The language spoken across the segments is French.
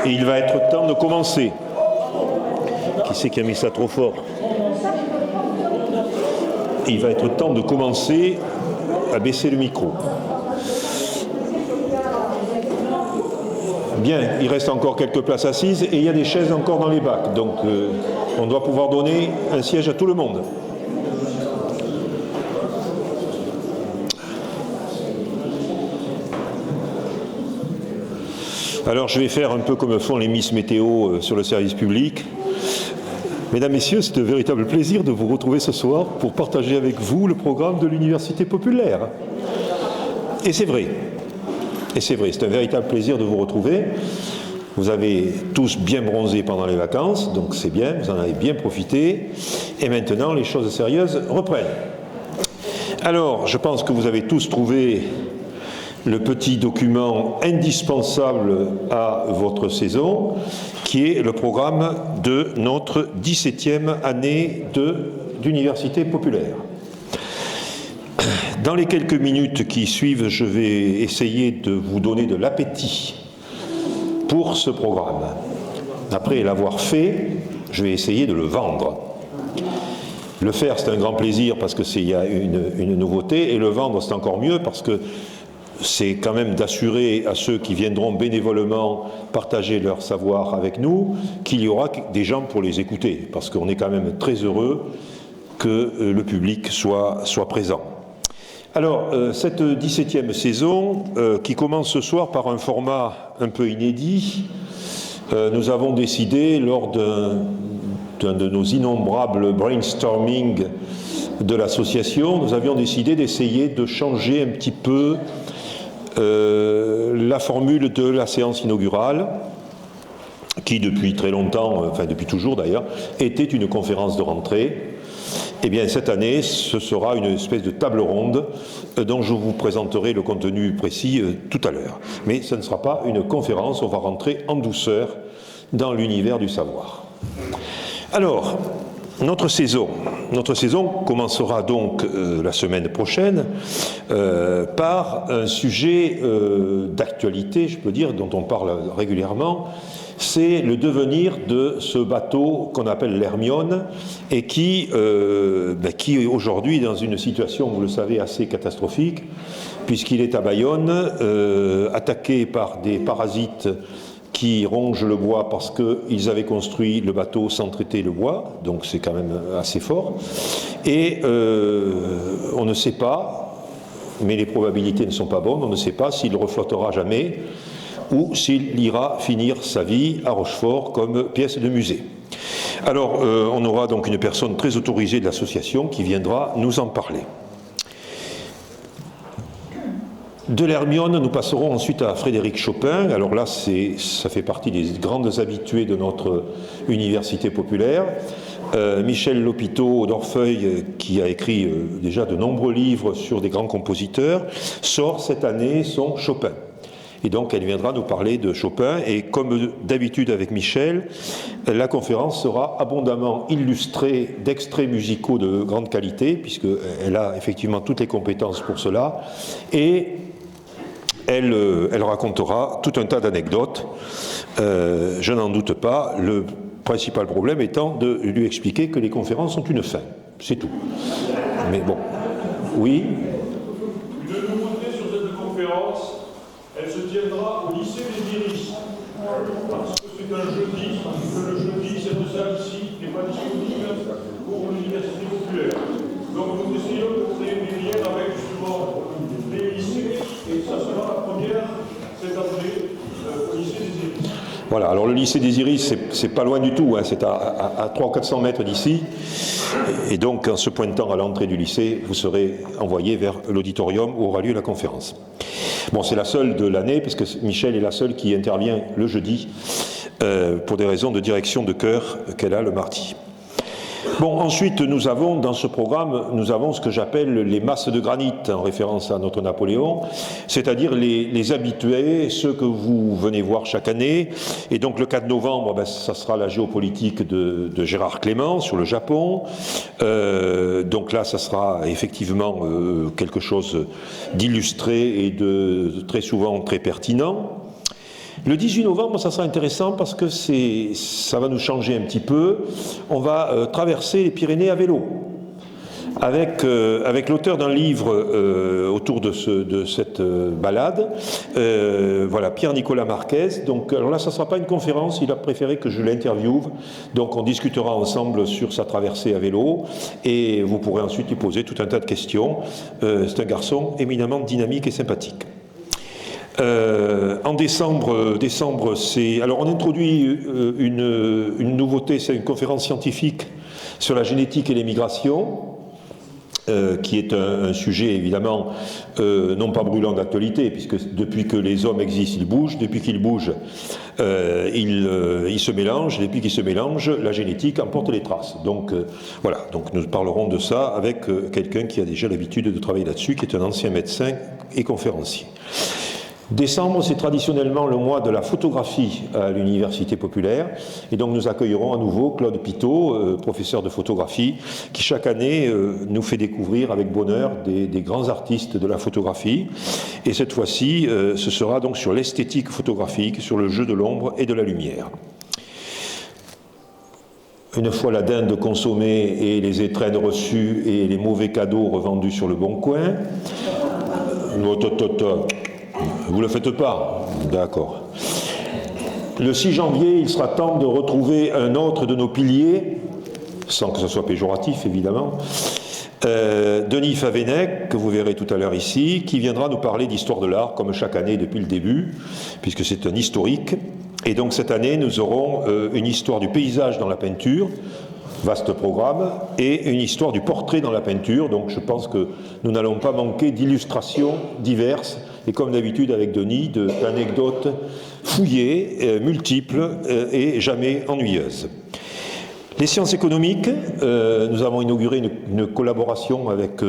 Et il va être temps de commencer. Qui c'est qui a mis ça trop fort? Il va être temps de commencer à baisser le micro. Bien, il reste encore quelques places assises et il y a des chaises encore dans les bacs. Donc on doit pouvoir donner un siège à tout le monde. Alors je vais faire un peu comme font les Miss Météo sur le service public. Mesdames, Messieurs, c'est un véritable plaisir de vous retrouver ce soir pour partager avec vous le programme de l'Université populaire. Et c'est vrai. Et c'est vrai, c'est un véritable plaisir de vous retrouver. Vous avez tous bien bronzé pendant les vacances, donc c'est bien, vous en avez bien profité. Et maintenant, les choses sérieuses reprennent. Alors, je pense que vous avez tous trouvé le petit document indispensable à votre saison, qui est le programme de notre 17e année d'université populaire. Dans les quelques minutes qui suivent, je vais essayer de vous donner de l'appétit pour ce programme. Après l'avoir fait, je vais essayer de le vendre. Le faire, c'est un grand plaisir parce qu'il y a une nouveauté, et le vendre, c'est encore mieux parce que c'est quand même d'assurer à ceux qui viendront bénévolement partager leur savoir avec nous qu'il y aura des gens pour les écouter, parce qu'on est quand même très heureux que le public soit présent. Alors, cette 17e saison, qui commence ce soir par un format un peu inédit, nous avons décidé, lors d'un de nos innombrables brainstorming de l'association, nous avions décidé d'essayer de changer un petit peu la formule de la séance inaugurale, qui depuis très longtemps, enfin depuis toujours d'ailleurs, était une conférence de rentrée. Eh bien cette année, ce sera une espèce de table ronde dont je vous présenterai le contenu précis tout à l'heure. Mais ce ne sera pas une conférence, on va rentrer en douceur dans l'univers du savoir. Alors, notre saison commencera donc la semaine prochaine par un sujet d'actualité, je peux dire, dont on parle régulièrement. C'est le devenir de ce bateau qu'on appelle l'Hermione et qui aujourd'hui est dans une situation, vous le savez, assez catastrophique, puisqu'il est à Bayonne, attaqué par des parasites qui rongent le bois parce qu'ils avaient construit le bateau sans traiter le bois, donc c'est quand même assez fort. Et on ne sait pas, mais les probabilités ne sont pas bonnes, on ne sait pas s'il reflottera jamais ou s'il ira finir sa vie à Rochefort comme pièce de musée. Alors, on aura donc une personne très autorisée de l'association qui viendra nous en parler. De l'Hermione, nous passerons ensuite à Frédéric Chopin. Alors là, ça fait partie des grandes habituées de notre université populaire. Michel Lopiteau d'Orfeuille, qui a écrit déjà de nombreux livres sur des grands compositeurs, sort cette année son Chopin. Et donc, elle viendra nous parler de Chopin. Et comme d'habitude avec Michel, la conférence sera abondamment illustrée d'extraits musicaux de grande qualité, puisqu'elle a effectivement toutes les compétences pour cela. Et elle racontera tout un tas d'anecdotes. Je n'en doute pas. Le principal problème étant de lui expliquer que les conférences ont une fin. C'est tout. Mais bon, oui. Une nouveauté sur cette conférence. Elle se tiendra au lycée des Iris, parce que c'est un jeudi, que le jeudi, cette salle ici n'est pas disponible pour l'université populaire. Donc nous essayons de créer des liens avec justement les lycées, et ça sera la première cette année au lycée des Iris. Voilà, alors le lycée des Iris, c'est pas loin du tout, hein, c'est à 300 ou 400 mètres d'ici. Et donc, en se pointant à l'entrée du lycée, vous serez envoyé vers l'auditorium où aura lieu la conférence. Bon, c'est la seule de l'année, parce que Michel est la seule qui intervient le jeudi, pour des raisons de direction de chœur qu'elle a le mardi. Bon, ensuite, nous avons dans ce programme, nous avons ce que j'appelle les masses de granit, en référence à notre Napoléon, c'est-à-dire les habitués, ceux que vous venez voir chaque année. Et donc le 4 novembre, ça sera la géopolitique de Gérard Clément sur le Japon. Donc là, ça sera effectivement quelque chose d'illustré et de très souvent très pertinent. Le 18 novembre, ça sera intéressant parce que ça va nous changer un petit peu. On va traverser les Pyrénées à vélo. Avec l'auteur d'un livre autour de cette balade, voilà, Pierre-Nicolas Marquez. Donc, alors là, ça ne sera pas une conférence, il a préféré que je l'interviewe. Donc, on discutera ensemble sur sa traversée à vélo et vous pourrez ensuite lui poser tout un tas de questions. C'est un garçon éminemment dynamique et sympathique. En décembre, alors on introduit une nouveauté, c'est une conférence scientifique sur la génétique et les migrations. Qui est un sujet évidemment non pas brûlant d'actualité, puisque depuis que les hommes existent, ils bougent, depuis qu'ils bougent, ils se mélangent, depuis qu'ils se mélangent, la génétique emporte les traces. Donc voilà, donc nous parlerons de ça avec quelqu'un qui a déjà l'habitude de travailler là-dessus, qui est un ancien médecin et conférencier. Décembre, c'est traditionnellement le mois de la photographie à l'Université populaire, et donc nous accueillerons à nouveau Claude Pitot, professeur de photographie, qui chaque année nous fait découvrir avec bonheur des grands artistes de la photographie. Et cette fois-ci, ce sera donc sur l'esthétique photographique, sur le jeu de l'ombre et de la lumière. Une fois la dinde consommée et les étrennes reçues et les mauvais cadeaux revendus sur le bon coin, vous ne le faites pas? D'accord. Le 6 janvier, il sera temps de retrouver un autre de nos piliers, sans que ce soit péjoratif évidemment, Denis Favennec, que vous verrez tout à l'heure ici, qui viendra nous parler d'histoire de l'art, comme chaque année depuis le début, puisque c'est un historique. Et donc cette année, nous aurons une histoire du paysage dans la peinture, vaste programme, et une histoire du portrait dans la peinture. Donc je pense que nous n'allons pas manquer d'illustrations diverses, et comme d'habitude avec Denis, d'anecdotes fouillées, multiples et jamais ennuyeuses. Les sciences économiques, nous avons inauguré une collaboration avec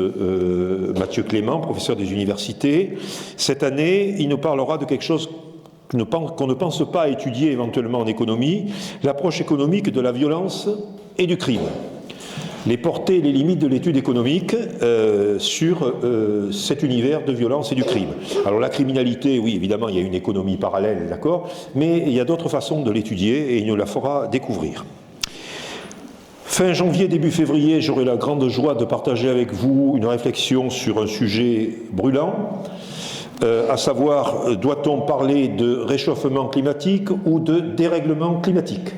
Mathieu Clément, professeur des universités. Cette année, il nous parlera de quelque chose qu'on ne pense pas étudier éventuellement en économie, l'approche économique de la violence et du crime. Les portées et les limites de l'étude économique sur cet univers de violence et du crime. Alors la criminalité, oui, évidemment, il y a une économie parallèle, d'accord, mais il y a d'autres façons de l'étudier et il nous la fera découvrir. Fin janvier, début février, j'aurai la grande joie de partager avec vous une réflexion sur un sujet brûlant, à savoir, doit-on parler de réchauffement climatique ou de dérèglement climatique ?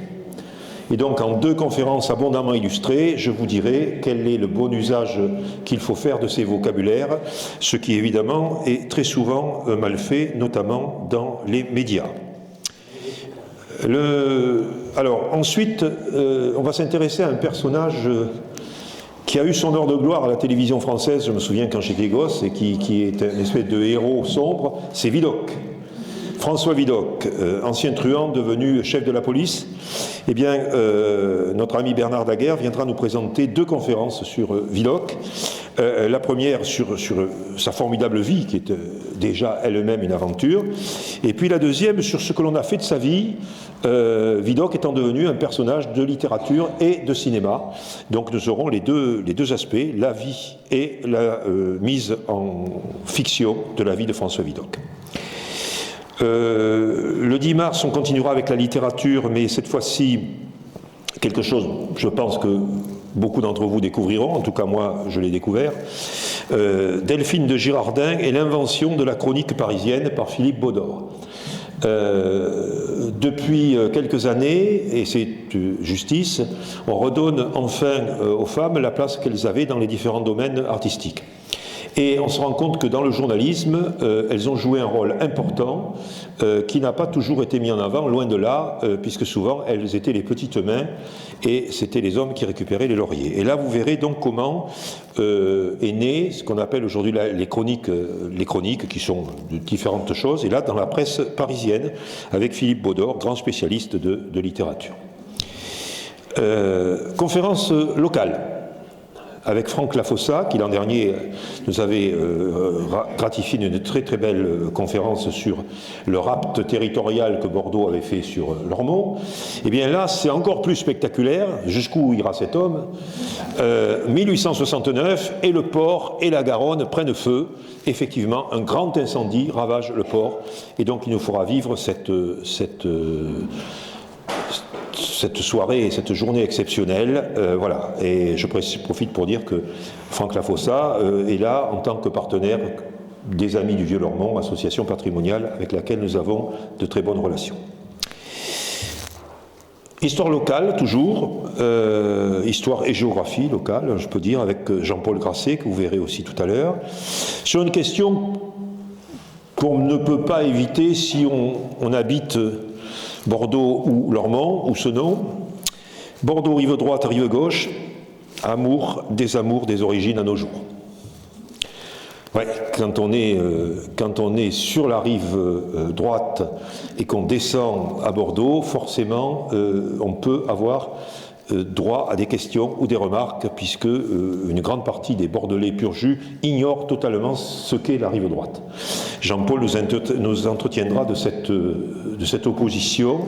Et donc, en 2 conférences abondamment illustrées, je vous dirai quel est le bon usage qu'il faut faire de ces vocabulaires, ce qui évidemment est très souvent mal fait, notamment dans les médias. Alors, ensuite, on va s'intéresser à un personnage qui a eu son heure de gloire à la télévision française, je me souviens quand j'étais gosse, et qui est une espèce de héros sombre, c'est Vidocq. François Vidocq, ancien truand devenu chef de la police. Eh bien, notre ami Bernard Daguerre viendra nous présenter 2 conférences sur Vidocq. La première sur sa formidable vie, qui est déjà elle-même une aventure, et puis la deuxième sur ce que l'on a fait de sa vie, Vidocq étant devenu un personnage de littérature et de cinéma. Donc nous aurons les deux aspects, la vie et la mise en fiction de la vie de François Vidocq. Le 10 mars, on continuera avec la littérature, mais cette fois-ci, quelque chose, je pense que beaucoup d'entre vous découvriront, en tout cas moi je l'ai découvert, Delphine de Girardin et l'invention de la chronique parisienne par Philippe Baudor. Depuis quelques années, et c'est justice, on redonne enfin aux femmes la place qu'elles avaient dans les différents domaines artistiques. Et on se rend compte que dans le journalisme, elles ont joué un rôle important qui n'a pas toujours été mis en avant, loin de là, puisque souvent elles étaient les petites mains et c'était les hommes qui récupéraient les lauriers. Et là, vous verrez donc comment est né ce qu'on appelle aujourd'hui les chroniques qui sont de différentes choses, et là dans la presse parisienne, avec Philippe Baudor, grand spécialiste de littérature. Conférence locale. avec Franck Lafossa, qui l'an dernier nous avait gratifié une très très belle conférence sur le rapt territorial que Bordeaux avait fait sur l'Ormont. Et bien là, c'est encore plus spectaculaire, jusqu'où ira cet homme. 1869, et le port et la Garonne prennent feu. Effectivement, un grand incendie ravage le port, et donc il nous faudra vivre cette soirée et cette journée exceptionnelle. Voilà. Et je profite pour dire que Franck Lafossa est là en tant que partenaire des Amis du Vieux-Lormont, association patrimoniale avec laquelle nous avons de très bonnes relations. Histoire locale, toujours, histoire et géographie locale, je peux dire, avec Jean-Paul Grasset, que vous verrez aussi tout à l'heure, sur une question qu'on ne peut pas éviter si on habite Bordeaux ou Lormont, ou Senon. Bordeaux, rive droite, rive gauche, amour, des origines à nos jours. Ouais, quand on est sur la rive droite et qu'on descend à Bordeaux, forcément, on peut avoir droit à des questions ou des remarques, puisque une grande partie des Bordelais pur jus ignorent totalement ce qu'est la rive droite. Jean-Paul nous entretiendra de cette opposition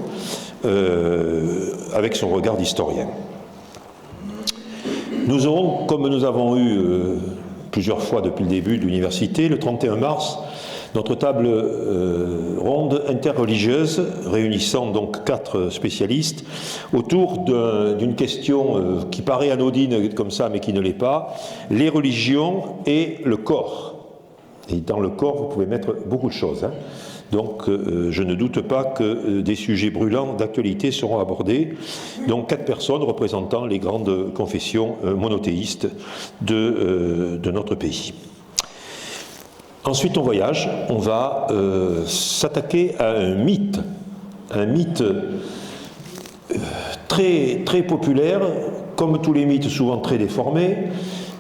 avec son regard d'historien. Nous aurons, comme nous avons eu plusieurs fois depuis le début de l'université, le 31 mars, notre table ronde interreligieuse, réunissant donc 4 spécialistes, autour d'une question qui paraît anodine comme ça, mais qui ne l'est pas, les religions et le corps. Et dans le corps, vous pouvez mettre beaucoup de choses. Hein. Donc, je ne doute pas que des sujets brûlants d'actualité seront abordés. Donc, 4 personnes représentant les grandes confessions monothéistes de notre pays. Ensuite, on voyage. On va s'attaquer à un mythe très, très populaire, comme tous les mythes souvent très déformés,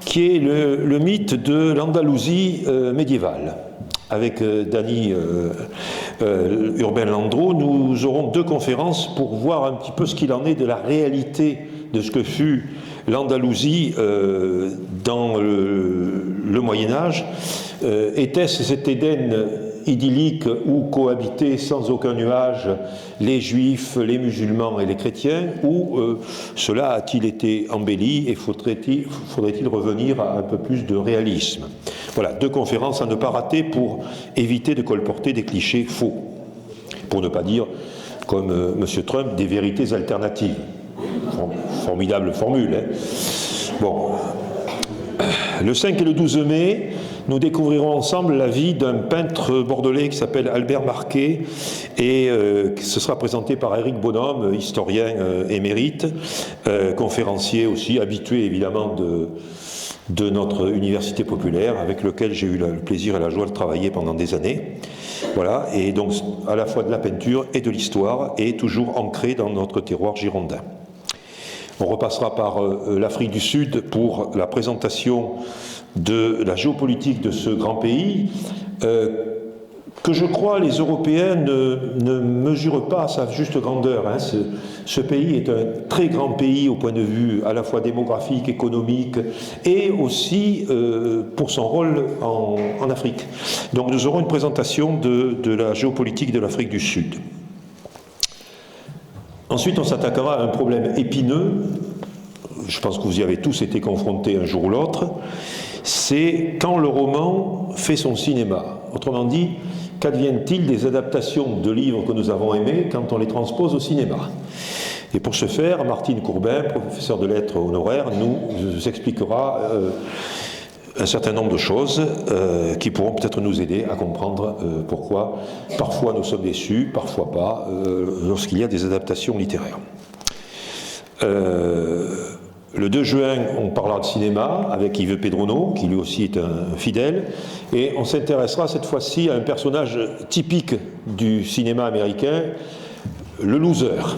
qui est le mythe de l'Andalousie médiévale. Avec Dany Urbain-Landreau, nous aurons 2 conférences pour voir un petit peu ce qu'il en est de la réalité de ce que fut l'Andalousie dans le Moyen-Âge. Était-ce cet Éden idyllique où cohabitaient sans aucun nuage les Juifs, les musulmans et les chrétiens, ou cela a-t-il été embelli et faudrait-il revenir à un peu plus de réalisme? Voilà, 2 conférences à ne pas rater pour éviter de colporter des clichés faux, pour ne pas dire, comme M. Trump, des vérités alternatives. Formidable formule. Hein. Bon. Le 5 et le 12 mai, nous découvrirons ensemble la vie d'un peintre bordelais qui s'appelle Albert Marquet, et ce sera présenté par Éric Bonhomme, historien émérite, conférencier aussi, habitué évidemment de notre université populaire, avec lequel j'ai eu le plaisir et la joie de travailler pendant des années. Voilà, et donc à la fois de la peinture et de l'histoire, et toujours ancré dans notre terroir girondin. On repassera par l'Afrique du Sud pour la présentation de la géopolitique de ce grand pays, que je crois les Européens ne mesurent pas à sa juste grandeur. Hein. Ce pays est un très grand pays au point de vue à la fois démographique, économique, et aussi pour son rôle en Afrique. Donc nous aurons une présentation de la géopolitique de l'Afrique du Sud. Ensuite, on s'attaquera à un problème épineux, je pense que vous y avez tous été confrontés un jour ou l'autre, c'est quand le roman fait son cinéma. Autrement dit, qu'advient-il des adaptations de livres que nous avons aimés quand on les transpose au cinéma? Et pour ce faire, Martine Courbin, professeure de lettres honoraire, nous expliquera un certain nombre de choses qui pourront peut-être nous aider à comprendre pourquoi parfois nous sommes déçus, parfois pas, lorsqu'il y a des adaptations littéraires. Le 2 juin, on parlera de cinéma avec Yves Pedrono, qui lui aussi est un fidèle, et on s'intéressera cette fois-ci à un personnage typique du cinéma américain, le loser.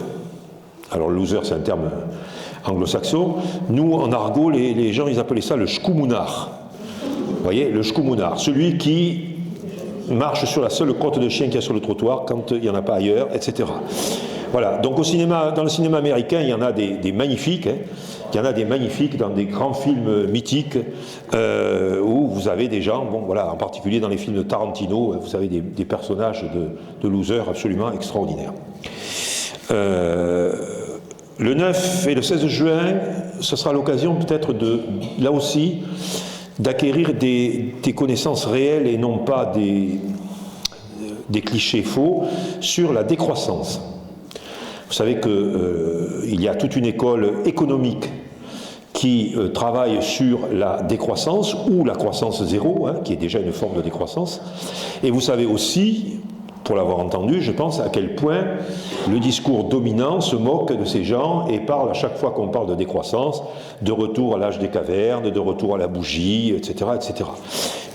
Alors le loser, c'est un terme anglo-saxon. Nous, en argot, les gens, ils appelaient ça le schkoumounard. Vous voyez, le schkoumounard, celui qui marche sur la seule crotte de chien qu'il y a sur le trottoir quand il n'y en a pas ailleurs, etc. Voilà, donc dans le cinéma américain, il y en a des magnifiques, hein. Il y en a des magnifiques dans des grands films mythiques où vous avez des gens, bon voilà, en particulier dans les films de Tarantino, vous avez des personnages de losers absolument extraordinaires. Le 9 et le 16 juin, ce sera l'occasion peut-être là aussi, d'acquérir des connaissances réelles et non pas des clichés faux sur la décroissance. Vous savez qu'il y a toute une école économique qui travaille sur la décroissance ou la croissance zéro, qui est déjà une forme de décroissance. Et vous savez aussi, pour l'avoir entendu, je pense à quel point le discours dominant se moque de ces gens et parle à chaque fois qu'on parle de décroissance, de retour à l'âge des cavernes, de retour à la bougie, etc., etc.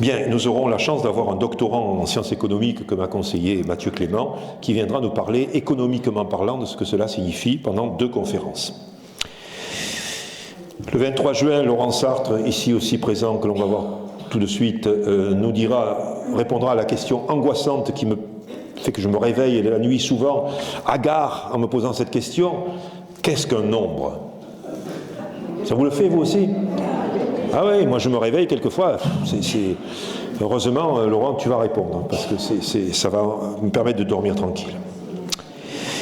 Bien, nous aurons la chance d'avoir un doctorant en sciences économiques que m'a conseillé Mathieu Clément, qui viendra nous parler économiquement parlant de ce que cela signifie pendant 2 conférences. Le 23 juin, Laurent Sartre, ici aussi présent, que l'on va voir tout de suite, répondra à la question angoissante qui me fait que je me réveille la nuit souvent, hagard en me posant cette question, qu'est-ce qu'un nombre? Ça vous le fait vous aussi? Ah oui, moi je me réveille quelquefois, heureusement Laurent tu vas répondre, parce que ça va me permettre de dormir tranquille.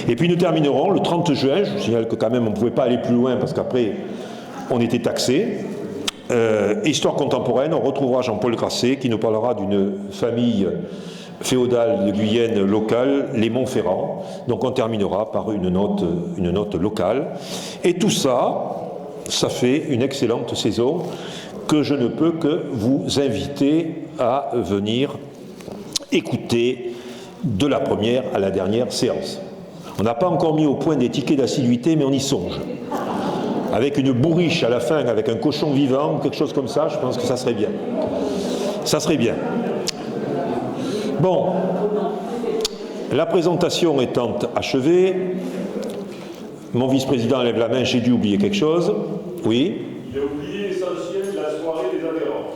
Et puis nous terminerons le 30 juin, je vous signale que quand même on ne pouvait pas aller plus loin parce qu'après on était taxé. Histoire contemporaine, on retrouvera Jean-Paul Grasset qui nous parlera d'une famille féodale de Guyenne locale, les Montferrand. Donc on terminera par une note locale. Et tout ça, ça fait une excellente saison que je ne peux que vous inviter à venir écouter de la première à la dernière séance. On n'a pas encore mis au point des tickets d'assiduité, mais on y songe. Avec une bourriche à la fin, avec un cochon vivant, quelque chose comme ça, je pense que ça serait bien. Ça serait bien. Bon, la présentation étant achevée, mon vice-président lève la main, j'ai dû oublier quelque chose. Oui. Il a oublié l'essentiel de la soirée des adhérents.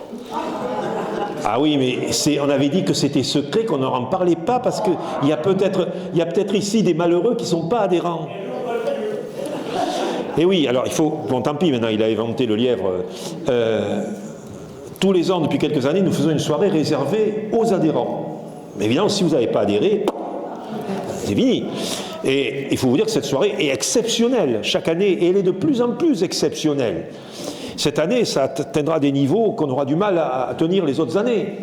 Ah oui, mais on avait dit que c'était secret, qu'on n'en parlait pas, parce qu'il y a peut-être ici des malheureux qui ne sont pas adhérents. Et oui, alors il faut... Bon, tant pis, maintenant, il a inventé le lièvre. Tous les ans, depuis quelques années, nous faisons une soirée réservée aux adhérents. Mais évidemment, si vous n'avez pas adhéré, c'est fini. Et il faut vous dire que cette soirée est exceptionnelle chaque année, et elle est de plus en plus exceptionnelle. Cette année, ça atteindra des niveaux qu'on aura du mal à tenir les autres années.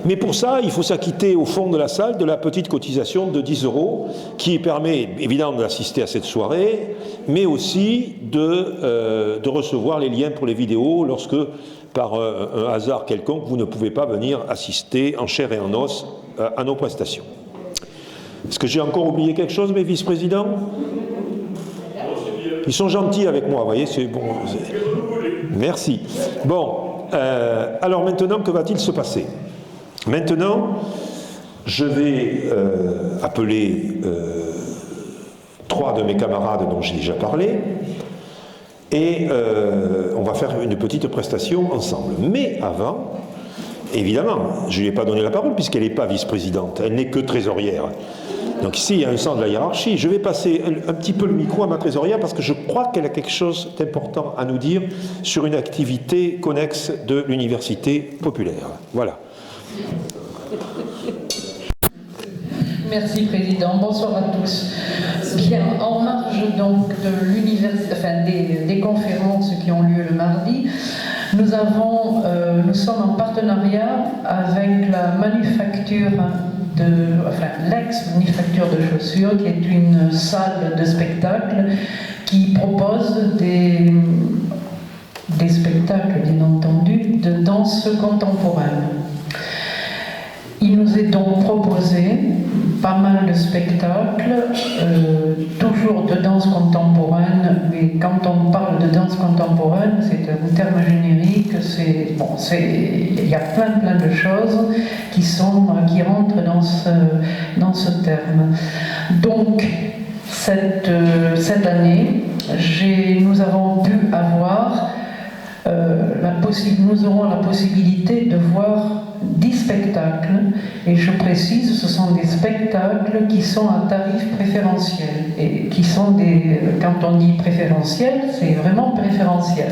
Mais pour ça, il faut s'acquitter au fond de la salle de la petite cotisation de 10 € qui permet évidemment d'assister à cette soirée, mais aussi de recevoir les liens pour les vidéos lorsque, par un hasard quelconque, vous ne pouvez pas venir assister en chair et en os à nos prestations. Est-ce que j'ai encore oublié quelque chose, mes vice-présidents? Ils sont gentils avec moi, vous voyez, c'est bon. Merci. Bon, alors maintenant, que va-t-il se passer? Maintenant, je vais appeler 3 de mes camarades dont j'ai déjà parlé, et on va faire une petite prestation ensemble. Mais avant, évidemment, je ne lui ai pas donné la parole puisqu'elle n'est pas vice-présidente, elle n'est que trésorière. Donc ici, il y a un sens de la hiérarchie. Je vais passer un petit peu le micro à ma trésorière parce que je crois qu'elle a quelque chose d'important à nous dire sur une activité connexe de l'université populaire. Voilà. Merci Président, bonsoir à tous. Bien, en marge donc de l'université, enfin des conférences qui ont lieu le mardi, nous sommes en partenariat avec la manufacture l'ex-manufacture de chaussures, qui est une salle de spectacle qui propose des spectacles, bien entendu, de danse contemporaine. Il nous est donc proposé pas mal de spectacles, toujours de danse contemporaine, mais quand on parle de danse contemporaine, c'est un terme générique, il y a plein de choses qui rentrent dans ce terme. Donc, cette année, nous avons pu avoir nous aurons la possibilité de voir 10 spectacles, et je précise, ce sont des spectacles qui sont à tarif préférentiel, et qui sont quand on dit préférentiel, c'est vraiment préférentiel.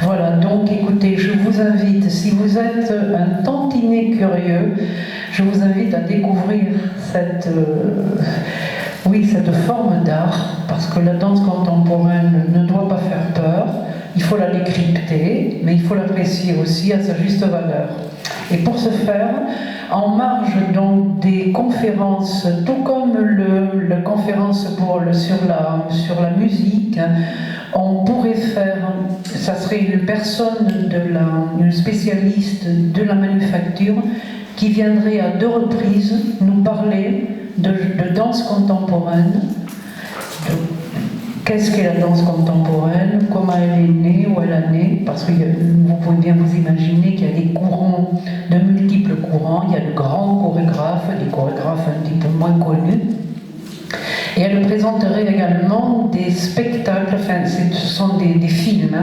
Voilà, donc écoutez, je vous invite, si vous êtes un tantinet curieux, je vous invite à découvrir cette forme d'art, parce que la danse contemporaine ne doit pas faire peur, il faut la décrypter, mais il faut l'apprécier aussi à sa juste valeur. Et pour ce faire, en marge donc des conférences, tout comme la conférence sur la musique, on pourrait faire, ça serait une spécialiste de la manufacture qui viendrait à 2 reprises nous parler de danse contemporaine, qu'est-ce qu'est la danse contemporaine, comment elle est née, où elle a né, parce que vous pouvez bien vous imaginer qu'il y a des courants, de multiples courants, il y a de grands chorégraphes, des chorégraphes un petit peu moins connus. Et elle présenterait également des spectacles, enfin ce sont des films,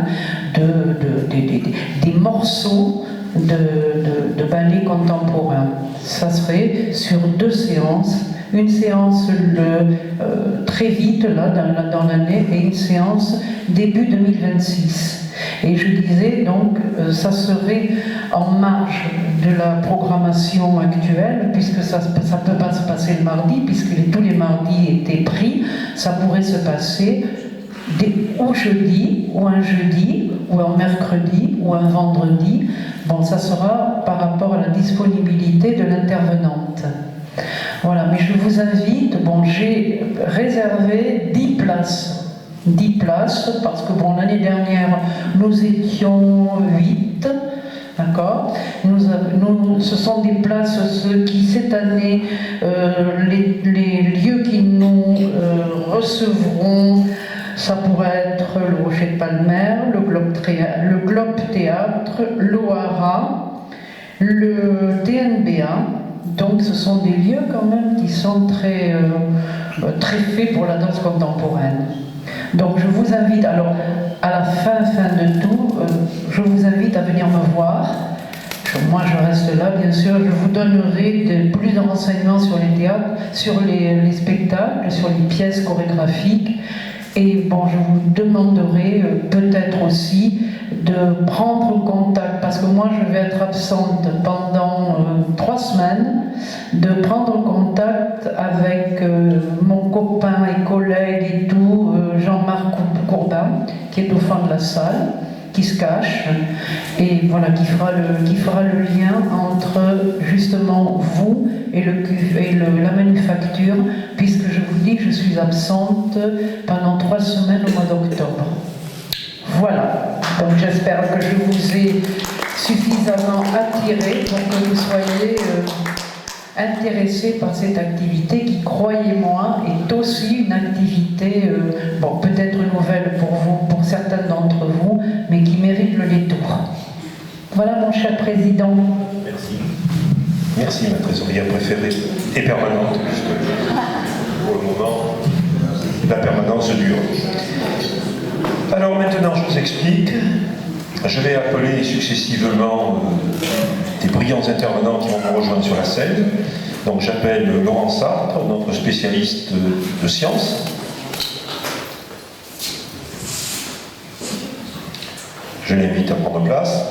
des morceaux de ballet contemporain. Ça serait sur 2 séances. Une séance très vite, là, dans l'année, et une séance début 2026. Et je disais donc, ça serait en marge de la programmation actuelle, puisque ça ne peut pas se passer le mardi, puisque tous les mardis étaient pris, ça pourrait se passer au jeudi, ou un jeudi, ou un mercredi, ou un vendredi. Bon, ça sera par rapport à la disponibilité de l'intervenante. Voilà, mais je vous invite, j'ai réservé 10 places. 10 places, parce que l'année dernière, nous étions 8, d'accord ? Ce sont des places, ceux qui, cette année, les lieux qui nous recevront, ça pourrait être le Rocher de Palmer, le Globe Théâtre, l'OARA, le TNBA. Donc ce sont des lieux quand même qui sont très faits pour la danse contemporaine. Donc je vous invite, alors à la fin de tout, je vous invite à venir me voir. Moi je reste là, bien sûr, je vous donnerai plus de renseignements sur les théâtres, sur les spectacles, sur les pièces chorégraphiques. Et je vous demanderai peut-être aussi de prendre contact, parce que moi je vais être absente pendant 3 semaines, de prendre contact avec mon copain et collègue et tout, Jean-Marc Courbin, qui est au fond de la salle, qui se cache, et voilà, qui fera le lien entre justement vous et la manufacture, puisque je vous dis que je suis absente pendant 3 semaines au mois d'octobre. Voilà, donc j'espère que je vous ai suffisamment attiré pour que vous soyez intéressés par cette activité qui, croyez-moi, est aussi une activité, peut-être nouvelle pour vous, pour certains d'entre vous, mais qui mérite le détour. Voilà, mon cher président. Merci. Merci, ma trésorière préférée et permanente, puisque pour le moment, la permanence dure. Alors maintenant, je vous explique. Je vais appeler successivement des brillants intervenants qui vont nous rejoindre sur la scène. Donc j'appelle Laurent Sartre, notre spécialiste de sciences. Je l'invite à prendre place.